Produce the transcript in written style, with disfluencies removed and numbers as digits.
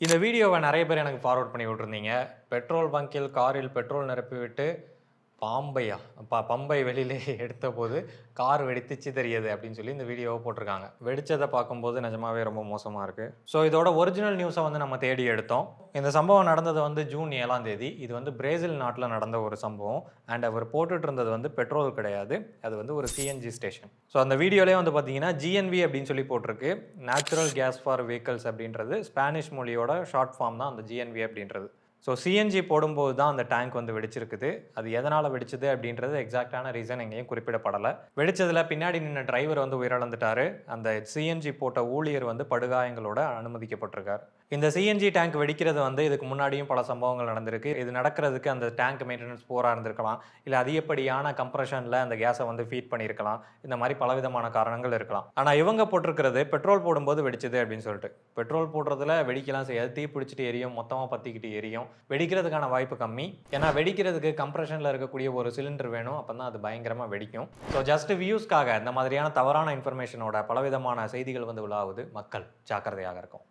இந்த வீடியோவை நிறைய பேர் எனக்கு ஃபார்வர்ட் பண்ணி விட்டுருந்தீங்க. பெட்ரோல் பங்கில் காரில் பெட்ரோல் நிரப்பிவிட்டு பம்பை வெளியிலே எடுத்தபோது கார் வெடித்து சிதறியது அப்படின்னு சொல்லி இந்த வீடியோவை போட்டிருக்காங்க. வெடிச்சதை பார்க்கும்போது நிஜமாவே ரொம்ப மோசமாக இருக்குது. ஸோ இதோட ஒரிஜினல் நியூஸை நம்ம தேடி எடுத்தோம். இந்த சம்பவம் நடந்தது ஜூன் 7ஆம் தேதி. இது பிரேசில் நாட்டில் நடந்த ஒரு சம்பவம். அண்ட் அவர் போட்டுட்டு இருந்தது பெட்ரோல் கிடையாது, அது ஒரு சிஎன்ஜி ஸ்டேஷன். ஸோ அந்த வீடியோலேயே பார்த்தீங்கன்னா ஜிஎன்வி அப்படின்னு சொல்லி போட்டிருக்கு. நேச்சுரல் கேஸ் ஃபார் வெஹிக்கல்ஸ் அப்படின்றது ஸ்பானிஷ் மொழியோட ஷார்ட் ஃபார்ம் தான் அந்த ஜிஎன்வி அப்படின்றது. ஸோ சிஎன்ஜி போடும்போது தான் அந்த டேங்க் வெடிச்சிருக்குது. அது எதனால் வெடிச்சது அப்படின்றது எக்ஸாக்டான ரீசன் எங்கேயும் குறிப்பிடப்படலை. வெடிச்சதில் பின்னாடி நின்ற டிரைவர் உயிரிழந்துட்டார். அந்த சிஎன்ஜி போட்ட ஊழியர் படுகாயங்களோட அனுமதிக்கப்பட்டிருக்கார். இந்த சிஎன்ஜி டேங்க் வெடிக்கிறது இதுக்கு முன்னாடியும் பல சம்பவங்கள் நடந்திருக்கு. இது நடக்கிறதுக்கு அந்த டேங்க் மெயின்டெனன்ஸ் போராக இருந்திருக்கலாம், இல்லை அதிகப்படியான கம்ப்ரெஷனில் அந்த கேஸை ஃபீட் பண்ணியிருக்கலாம். இந்த மாதிரி பலவிதமான காரணங்கள் இருக்கலாம். ஆனால் இவங்க போட்டிருக்கிறது பெட்ரோல் போடும்போது வெடிச்சது அப்படின்னு சொல்லிட்டு. பெட்ரோல் போடுறதுல வெடிக்கலாம் செய்யாது, தீ பிடிச்சிட்டு எரியும், மொத்தமாக பற்றிக்கிட்டு எரியும். வெடிக்கிறதுக்கான வாய்ப்பு கம்மி. ஏன்னா வெடிக்கிறதுக்கு கம்ப்ரெஷனில் இருக்கக்கூடிய ஒரு சிலிண்டர் வேணும், அப்போ தான் அது பயங்கரமாக வெடிக்கும். ஸோ ஜஸ்ட் வியூஸ்க்காக இந்த மாதிரியான தவறான இன்ஃபர்மேஷனோட பலவிதமான செய்திகள் உலாவுது. மக்கள் ஜாக்கிரதையாக இருக்கும்.